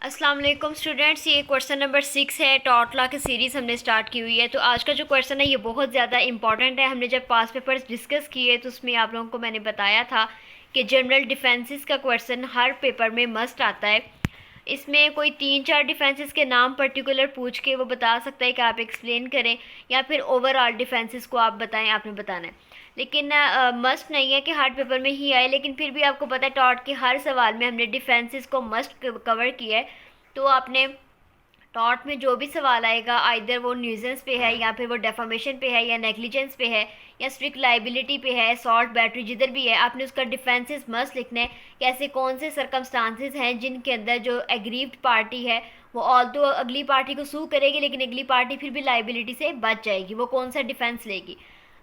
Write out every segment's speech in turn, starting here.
अस्सलाम वालेकुम स्टूडेंट्स, ये क्वेश्चन नंबर 6 है। टॉट लॉ की सीरीज़ हमने स्टार्ट की हुई है। तो आज का जो क्वेश्चन है ये बहुत ज़्यादा इंपॉर्टेंट है। हमने जब पास पेपर्स डिस्कस किए तो उसमें आप लोगों को मैंने बताया था कि जनरल डिफेंसेस का क्वेश्चन हर पेपर में मस्ट आता है। इसमें कोई 3-4 डिफेंसेस के नाम पर्टिकुलर पूछ के वो बता सकता है कि आप एक्सप्लेन करें, या फिर ओवरऑल डिफेंसेस को आप बताएं, आपने बताना है। लेकिन मस्ट नहीं है कि हर पेपर में ही आए, लेकिन फिर भी आपको पता है टॉट के हर सवाल में हमने डिफेंसेस को मस्ट कवर किया है। तो आपने टॉट में जो भी सवाल आएगा, आइदर वो न्यूजेंस पे है, या फिर वो डेफामेशन पे है, या नेग्लिजेंस पे है, या स्ट्रिक्ट लाइबिलिटी पे है, सॉल्ट बैटरी, जिधर भी है आपने उसका डिफेंसेस मस्ट लिखना है कि ऐसे कौन से सरकमस्टांसेस हैं जिनके अंदर जो एग्रीव्ड पार्टी है वो ऑल तो अगली पार्टी को सू करेगी, लेकिन अगली पार्टी फिर भी लाइबिलिटी से बच जाएगी, वो कौन सा डिफेंस लेगी।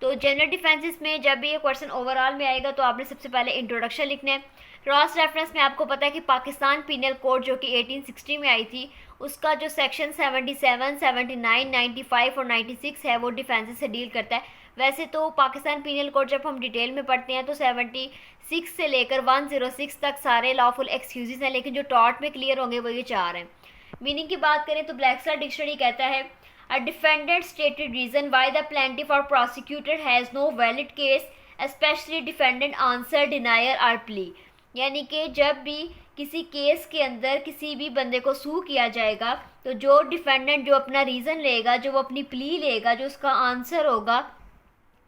तो जनरल डिफेंसेस में जब भी ये क्वेश्चन ओवरऑल में आएगा तो आपने सबसे पहले इंट्रोडक्शन लिखना है। क्रॉस रेफरेंस में आपको पता है कि पाकिस्तान पीनल कोड जो कि 1860 में आई थी, उसका जो सेक्शन 77, 79, 95 और 96 है वो डिफेंसेस से डील करता है। वैसे तो पाकिस्तान पीनल कोड जब हम डिटेल में पढ़ते हैं तो 76 से लेकर 106 तक सारे लॉफुल एक्सक्यूजेस हैं, लेकिन जो टॉट में क्लियर होंगे वो ये 4 हैं। मीनिंग की बात करें तो ब्लैकस्टार डिक्शनरी कहता है a defendant stated reason why the plaintiff or prosecutor has no valid case, especially defendant answer, denier or plea। यानी कि जब भी किसी केस के अंदर किसी भी बंदे को सू किया जाएगा तो जो डिफेंडेंट जो अपना रीज़न लेगा, जो वो अपनी प्ली लेगा, जो उसका आंसर होगा,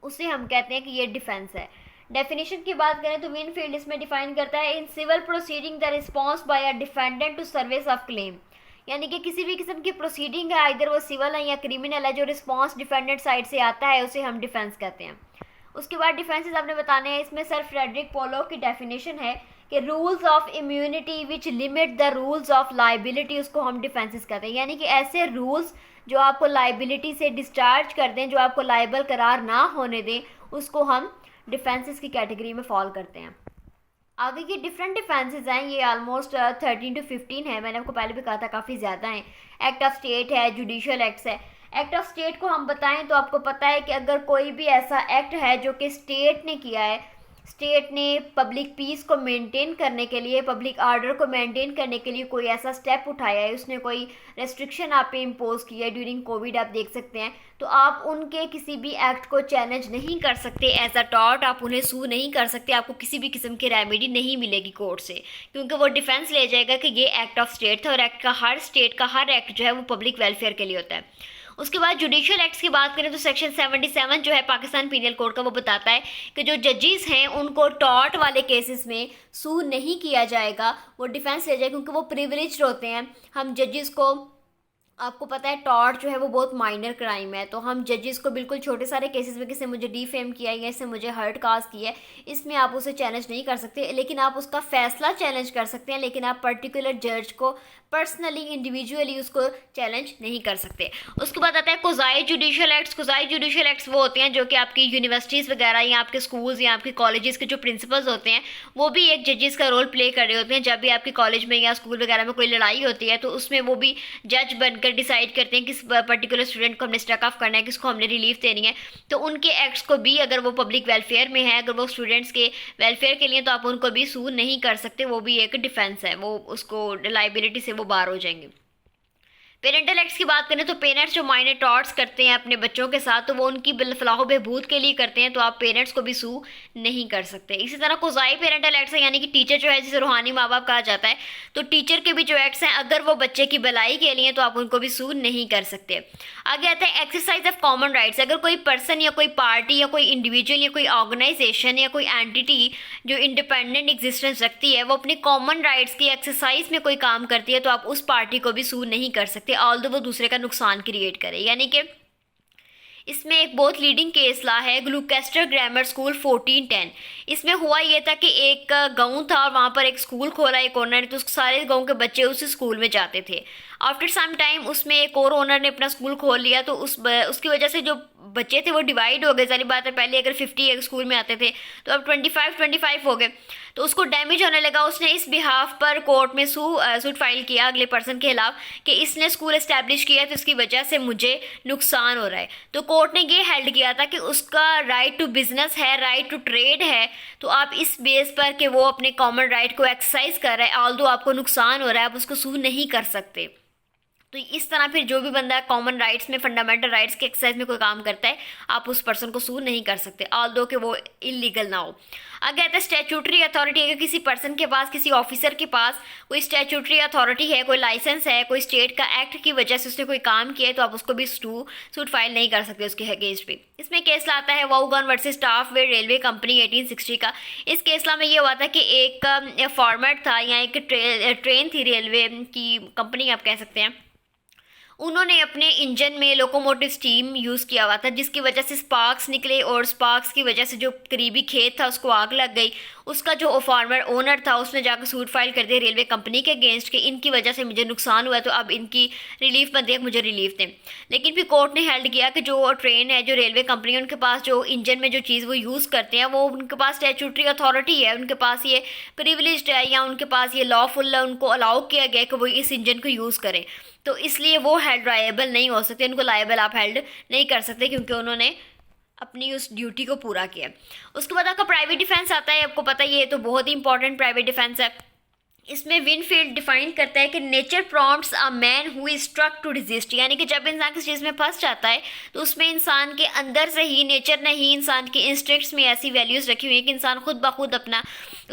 उसे हम कहते हैं कि ये डिफेंस है। डेफिनेशन की बात करें तो मेन फील्ड इसमें डिफाइन करता है in civil proceeding the response by a defendant to service of claim. यानी कि किसी भी किस्म की प्रोसीडिंग है, इधर वो सिविल है या क्रिमिनल है, जो रिस्पॉन्स डिफेंडेंट साइड से आता है उसे हम डिफेंस कहते हैं। उसके बाद डिफेंसेस आपने बताने हैं। इसमें सर फ्रेडरिक पोलो की डेफिनेशन है कि rules of immunity which limit the rules of liability, उसको हम डिफेंसेस कहते हैं। यानी कि ऐसे रूल्स जो आपको लाइबिलिटी से डिस्चार्ज कर दें, जो आपको लाइबल करार ना होने दें, उसको हम डिफेंसेस की कैटेगरी में फॉल करते हैं। आगे की डिफरेंट डिफेंसेस हैं, ये ऑलमोस्ट 13 to 15 है। मैंने आपको पहले भी कहा था काफ़ी ज़्यादा हैं। एक्ट ऑफ स्टेट है, जुडिशियल एक्ट्स है। एक्ट ऑफ स्टेट को हम बताएं तो आपको पता है कि अगर कोई भी ऐसा एक्ट है जो कि स्टेट ने किया है, स्टेट ने पब्लिक पीस को मेंटेन करने के लिए, पब्लिक आर्डर को मेंटेन करने के लिए कोई ऐसा स्टेप उठाया है, उसने कोई रेस्ट्रिक्शन आप पे इम्पोज किया है, ड्यूरिंग कोविड आप देख सकते हैं, तो आप उनके किसी भी एक्ट को चैलेंज नहीं कर सकते एज अ टॉर्ट। आप उन्हें सू नहीं कर सकते, आपको किसी भी किस्म की रेमेडी नहीं मिलेगी कोर्ट से, क्योंकि वो डिफेंस ले जाएगा कि ये एक्ट ऑफ स्टेट था, और एक्ट का हर स्टेट का हर एक्ट जो है वो पब्लिक वेलफेयर के लिए होता है। उसके बाद जुडिशियल एक्ट्स की बात करें तो सेक्शन 77 जो है पाकिस्तान पीनल कोड का, वो बताता है कि जो जजेस हैं उनको टॉर्ट वाले केसेस में सू नहीं किया जाएगा, वो डिफेंस ले जाएगा, क्योंकि वो प्रिविलेज्ड होते हैं। हम जजेस को, आपको पता है टॉर्ट जो है वो बहुत माइनर क्राइम है, तो हम जजेस को बिल्कुल छोटे सारे केसेस में, किसी मुझे डिफेम किया है या इससे मुझे हर्ट काज किया है, इसमें आप उसे चैलेंज नहीं कर सकते, लेकिन आप उसका फैसला चैलेंज कर सकते हैं, लेकिन आप पर्टिकुलर जज को पर्सनली, इंडिविजुअली उसको चैलेंज नहीं कर सकते। उसके बाद आता है कोजाई जुडिशियल एक्ट्स। कोजाई जुडिशियल एक्ट्स वो होते हैं जो कि आपकी यूनिवर्सिटीज़ वगैरह या आपके स्कूल्स या आपके कॉलेजेस के जो प्रिंसिपल्स होते हैं वो भी एक जजेस का रोल प्ले कर रहे होते हैं। जब भी आपके कॉलेज में या स्कूल वगैरह में कोई लड़ाई होती है तो उसमें वो भी जज बनकर डिसाइड करते हैं किस पर्टिकुलर स्टूडेंट को हमने स्ट्रक ऑफ करना है, किसको हमने रिलीफ देनी है। तो उनके एक्ट्स को भी, अगर वो पब्लिक वेलफेयर में है, अगर वो स्टूडेंट्स के वेलफेयर के लिए, तो आप उनको भी सू नहीं कर सकते, वो भी एक डिफेंस है, वो उसको लाइबिलिटी से वो बाहर हो जाएंगे। पेरेंटल एक्ट्स की बात करें तो पेरेंट्स जो माइनर टॉर्ट्स करते हैं अपने बच्चों के साथ, तो वो उनकी फलाह बहबूद के लिए करते हैं, तो आप पेरेंट्स को भी सू नहीं कर सकते। इसी तरह कोजाई पेरेंटल एक्ट्स है, यानी कि टीचर जो है, जिसे रूहानी माँ बाप कहा जाता है, तो टीचर के भी जो एक्ट्स हैं अगर वो बच्चे की भलाई के लिए, तो आप उनको भी सू नहीं कर सकते। आगे आता है एक्सरसाइज ऑफ कॉमन राइट्स। अगर कोई पर्सन या कोई पार्टी या कोई इंडिविजुअल या कोई ऑर्गेनाइजेशन या कोई एंटिटी जो इंडिपेंडेंट एग्जिस्टेंस रखती है, वो अपनी कॉमन राइट्स की एक्सरसाइज में कोई काम करती है, तो आप उस पार्टी को भी सू नहीं कर सकते, ऑल्दो वो दूसरे का नुकसान क्रिएट करे। यानी कि इसमें एक बहुत लीडिंग केस ला है ग्लूकेस्टर ग्रामर स्कूल 1410। इसमें हुआ ये था कि एक गांव था और वहाँ पर एक स्कूल खोला एक ओनर ने, तो सारे गांव के बच्चे उस स्कूल में जाते थे। आफ्टर सम टाइम उसमें एक और ओनर ने अपना स्कूल खोल लिया, तो उसकी वजह से जो बच्चे थे वो डिवाइड हो गए। सारी बात है, पहले अगर 50 एक स्कूल में आते थे तो अब 25 हो गए, तो उसको डैमेज होने लगा। उसने इस बिहाफ पर कोर्ट में सूट फाइल किया अगले पर्सन के खिलाफ कि इसने स्कूल एस्टैब्लिश किया तो इसकी वजह से मुझे नुकसान हो रहा है। तो कोर्ट ने ये हेल्ड किया था कि उसका राइट टू बिजनेस है, राइट टू ट्रेड है, तो आप इस बेस पर कि वो अपने कॉमन राइट को एक्सरसाइज कर रहा है, ऑल्दो आपको नुकसान हो रहा है, आप उसको सू नहीं कर सकते। तो इस तरह फिर जो भी बंदा कॉमन राइट्स में, फंडामेंटल राइट्स के एक्सरसाइज में कोई काम करता है, आप उस पर्सन को सू नहीं कर सकते, ऑल्दो कि वो इलीगल ना हो। आगे आता है स्टैट्यूटरी अथॉरिटी। अगर किसी पर्सन के पास, किसी ऑफिसर के पास कोई स्टैट्यूटरी अथॉरिटी है, कोई लाइसेंस है, कोई स्टेट का एक्ट की वजह से उसने कोई काम किया है, तो आप उसको भी सूट फाइल नहीं कर सकते उसके अगेंस्ट पे। इसमें केस लाता है वाउगन वर्सेस स्टाफवेयर रेलवे कंपनी 1860 का। इस केसला में ये हुआ था कि एक फॉर्मेट था या एक ट्रेन थी रेलवे की कंपनी आप कह सकते हैं, उन्होंने अपने इंजन में लोकोमोटिव स्टीम यूज़ किया हुआ था, जिसकी वजह से स्पार्क्स निकले और स्पार्क्स की वजह से जो करीबी खेत था उसको आग लग गई। उसका जो फार्मर ओनर था उसने जाकर सूट फाइल कर दिया रेलवे कंपनी के अगेंस्ट कि इनकी वजह से मुझे नुकसान हुआ, तो अब इनकी रिलीफ बनती है, मुझे रिलीफ दें। लेकिन फिर कोर्ट ने हेल्ड किया कि जो ट्रेन है, जो रेलवे कंपनी है, उनके पास जो इंजन में जो चीज़ वो यूज़ करते हैं, वो उनके पास स्टैट्यूटरी अथॉरिटी है, उनके पास ये प्रिविलेज्ड है या उनके पास ये लॉफुल है, उनको अलाउ किया गया कि वो इस इंजन को यूज़ करें, तो इसलिए वो हेल्ड लायबल नहीं हो सकते, उनको लायबल आप हेल्ड नहीं कर सकते क्योंकि उन्होंने अपनी उस ड्यूटी को पूरा किया। उसके बाद आपका प्राइवेट डिफेंस आता है। आपको पता ही है, तो बहुत ही इंपॉर्टेंट प्राइवेट डिफेंस है। इसमें विनफील्ड डिफाइन करता है कि nature prompts a man who is struck to resist, यानी कि जब इंसान किसी चीज़ में फंस जाता है तो उसमें इंसान के अंदर से ही, नेचर ने ही इंसान के इंस्टिंक्ट्स में ऐसी वैल्यूज़ रखी हुई है कि इंसान खुद ब खुद अपना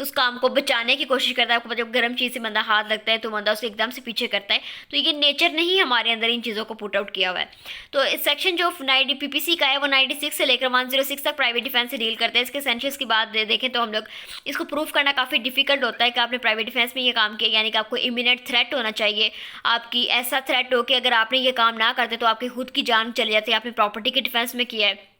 उस काम को बचाने की कोशिश करता है। आपको जब गर्म चीज़ से बंदा हाथ लगता है तो बंदा उसे एकदम से पीछे करता है, तो ये नेचर ने ही हमारे अंदर इन चीज़ों को पुट आउट किया हुआ है। तो इस सेक्शन जो PPC का है वो 96 से लेकर 106 तक प्राइवेट डिफेंस से डील करते हैं। इसके एसेंशियल्स की बात देखें तो हम लोग इसको प्रूव करना काफ़ी डिफिकल्ट होता है कि आपने प्राइवेट डिफेंस में ये काम किया, यानी कि आपको इमिनेंट थ्रेट होना चाहिए, आपकी ऐसा थ्रेट हो कि अगर आपने ये काम ना करते तो आपकी खुद की जान चली जाती है, आपने प्रॉपर्टी के डिफेंस में किया है।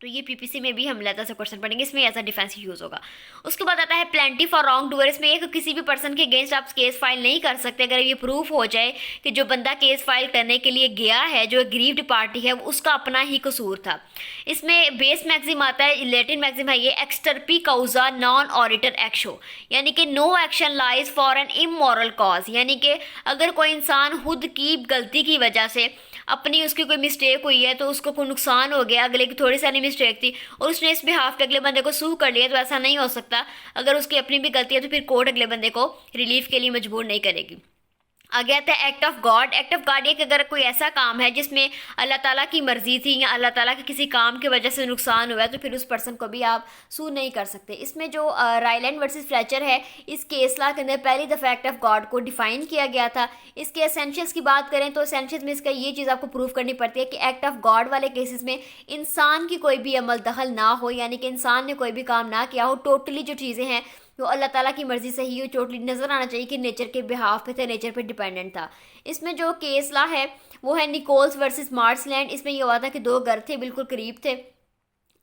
तो ये PPC में भी हम लेता से क्वेश्चन पढ़ेंगे, इसमें ऐसा डिफेंस यूज़ होगा। उसके बाद आता है प्लेंटी फॉर रॉन्ग डूअर। इसमें एक किसी भी पर्सन के अगेंस्ट आप केस फाइल नहीं कर सकते अगर ये प्रूफ हो जाए कि जो बंदा केस फाइल करने के लिए गया है, जो एग्रीव्ड पार्टी है, उसका अपना ही कसूर था। इसमें बेस मैक्सिम आता है, लैटिन मैक्सिम है ये, एक्सटर्पी काउजा नॉन ऑडिटर एक्शो, यानी कि no action lies for an immoral cause, यानी कि अगर कोई इंसान खुद की गलती की वजह से अपनी उसकी कोई मिस्टेक हुई है तो उसको कोई नुकसान हो गया, अगले की थोड़ी सी मिस्टेक थी और उसने इस बिहाफ पे अगले बंदे को सू कर लिया, तो ऐसा नहीं हो सकता। अगर उसकी अपनी भी गलती है तो फिर कोर्ट अगले बंदे को रिलीफ के लिए मजबूर नहीं करेगी। आगे आता है act of God. Act of God ये कि अगर कोई ऐसा काम है जिसमें अल्लाह ताला की मर्जी थी या अल्लाह ताला के किसी काम की वजह से नुकसान हुआ है, तो फिर उस पर्सन को भी आप सू नहीं कर सकते। इसमें जो रायलैंड वर्सेस फ्लेचर है, इस केस लॉ के अंदर पहली दफ़ा एक्ट ऑफ गॉड को डिफाइन किया गया था। इसके एसेंशियल्स की बात करें तो एसेंशियल्स में इसका ये चीज़ आपको प्रूव करनी पड़ती है कि एक्ट ऑफ गॉड वाले केसेस में इंसान की कोई भी अमल दखल ना हो, यानी कि इंसान ने कोई भी काम ना किया हो, टोटली जो चीज़ें हैं तो अल्लाह ताला की मर्ज़ी से ही टोटली नज़र आना चाहिए कि नेचर के बिहाफ पे थे, नेचर पे डिपेंडेंट था। इसमें जो केस लॉ है वो है निकोल्स वर्सेस मार्सलैंड। इसमें ये हुआ था कि दो घर थे, बिल्कुल करीब थे,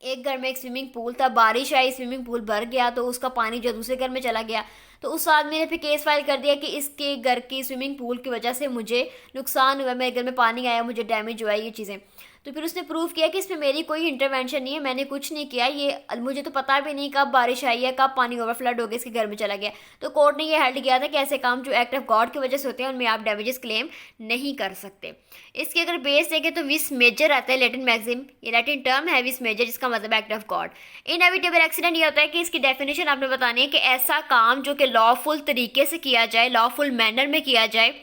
एक घर में एक स्विमिंग पूल था, बारिश आई, स्विमिंग पूल भर गया तो उसका पानी जो दूसरे घर में चला गया, तो उस आदमी ने फिर केस फाइल कर दिया कि इसके घर की स्विमिंग पूल की वजह से मुझे नुकसान हुआ, मेरे घर में पानी आया, मुझे डैमेज हुआ, ये चीज़ें। तो फिर उसने प्रूव किया कि इसमें मेरी कोई इंटरवेंशन नहीं है, मैंने कुछ नहीं किया, ये मुझे तो पता भी नहीं कब बारिश आई है, कब पानी ओवरफ्लड हो गया, इसके घर में चला गया। तो कोर्ट ने ये हेल्ड किया था कि ऐसे काम जो एक्ट ऑफ गॉड की वजह से होते हैं उनमें आप डैमेजेस क्लेम नहीं कर सकते। इसके अगर बेस देखें तो विस मेजर आता है लैटिन मैक्सिम, ये लैटिन टर्म है विस मेजर, जिसका मतलब act of God. Inevitable accident ये होता है कि इसकी डेफिनेशन आपने बतानी है कि ऐसा काम जो कि लॉफुल तरीके से किया जाए, लॉफुल मैनर में किया जाए,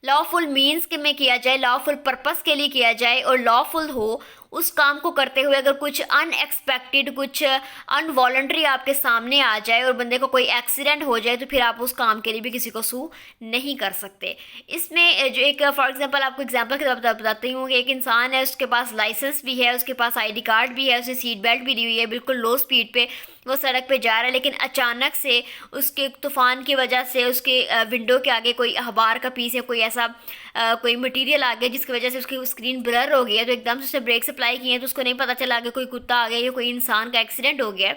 लॉफुल मीन्स के में किया जाए, लॉफुल पर्पस के लिए किया जाए और लॉफुल हो। उस काम को करते हुए अगर कुछ अनएक्सपेक्टेड, कुछ अनवॉलंटरी आपके सामने आ जाए और बंदे को कोई एक्सीडेंट हो जाए, तो फिर आप उस काम के लिए भी किसी को सू नहीं कर सकते। इसमें जो एक फॉर एग्जांपल आपको एग्जांपल के तौर पर बताती हूँ कि एक इंसान है, उसके पास लाइसेंस भी है, उसके पास ID कार्ड भी है, उसे सीट बेल्ट भी दी हुई है, बिल्कुल लो स्पीड पे वो सड़क पे जा रहा है, लेकिन अचानक से उसके तूफान की वजह से उसके विंडो के आगे कोई अखबार का पीस या कोई ऐसा कोई मटेरियल आ गया जिसकी वजह से उसकी स्क्रीन ब्लर हो गई है, तो एकदम से उसने ब्रेक अप्लाई किए हैं तो उसको नहीं पता चला कि कोई कुत्ता आ गया या कोई इंसान का एक्सीडेंट हो गया।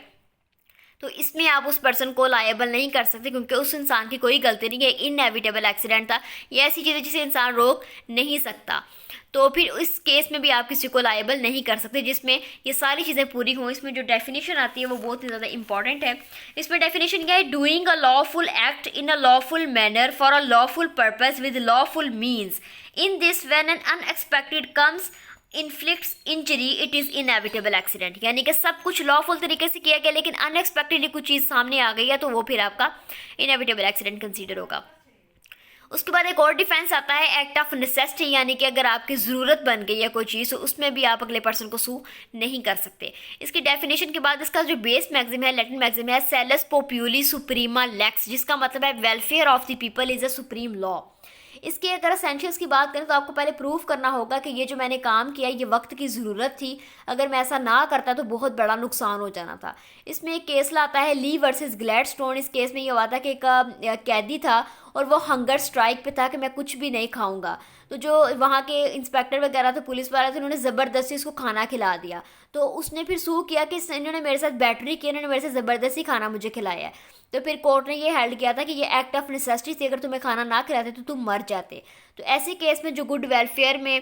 तो इसमें आप उस पर्सन को लायबल नहीं कर सकते क्योंकि उस इंसान की कोई गलती नहीं है, इनएविटेबल एक्सीडेंट था, ये ऐसी चीज़ें जिसे इंसान रोक नहीं सकता। तो फिर इस केस में भी आप किसी को लायबल नहीं कर सकते जिसमें ये सारी चीज़ें पूरी हों। इसमें जो डेफिनेशन आती है वो बहुत ही ज़्यादा इंपॉर्टेंट है। इसमें डेफिनेशन क्या है, doing a lawful act in a lawful manner for a lawful purpose with lawful means, in this when an unexpected comes inflicts injury it is inevitable accident, यानी कि सब कुछ लॉफुल तरीके से किया गया लेकिन अनएक्सपेक्टेडली कुछ चीज़ सामने आ गई है तो वो फिर आपका इनएविटेबल एक्सीडेंट कंसीडर होगा। उसके बाद एक और डिफेंस आता है एक्ट ऑफ नेसेसिटी, यानी कि अगर आपकी ज़रूरत बन गई है कोई चीज़ तो उसमें भी आप अगले पर्सन को सू नहीं कर सकते। इसकी डेफिनेशन के बाद इसका जो बेस मैक्सिम है, लैटिन मैक्सिम है सेलस पोप्यूली सुप्रीमा लेक्स, जिसका मतलब है welfare of the people is a supreme law. इसके अगर एसेंशियल्स की बात करें तो आपको पहले प्रूव करना होगा कि ये जो मैंने काम किया ये वक्त की ज़रूरत थी, अगर मैं ऐसा ना करता तो बहुत बड़ा नुकसान हो जाना था। इसमें एक केस लाता है ली वर्सेस ग्लैडस्टोन। इस केस में ये हुआ था कि एक कैदी था और वो हंगर स्ट्राइक पे था कि मैं कुछ भी नहीं खाऊंगा, तो जो वहाँ के इंस्पेक्टर वगैरह थे, पुलिस वाले थे, उन्होंने ज़बरदस्ती उसको खाना खिला दिया। तो उसने फिर सू किया कि इन्होंने मेरे साथ बैटरी की, इन्होंने मेरे से ज़बरदस्ती खाना मुझे खिलाया है। तो फिर कोर्ट ने ये हेल्ड किया था कि ये एक्ट ऑफ नेसेसिटी थी, अगर तुम्हें खाना ना खिलाते तो तुम मर जाते। तो ऐसे केस में जो गुड वेलफेयर में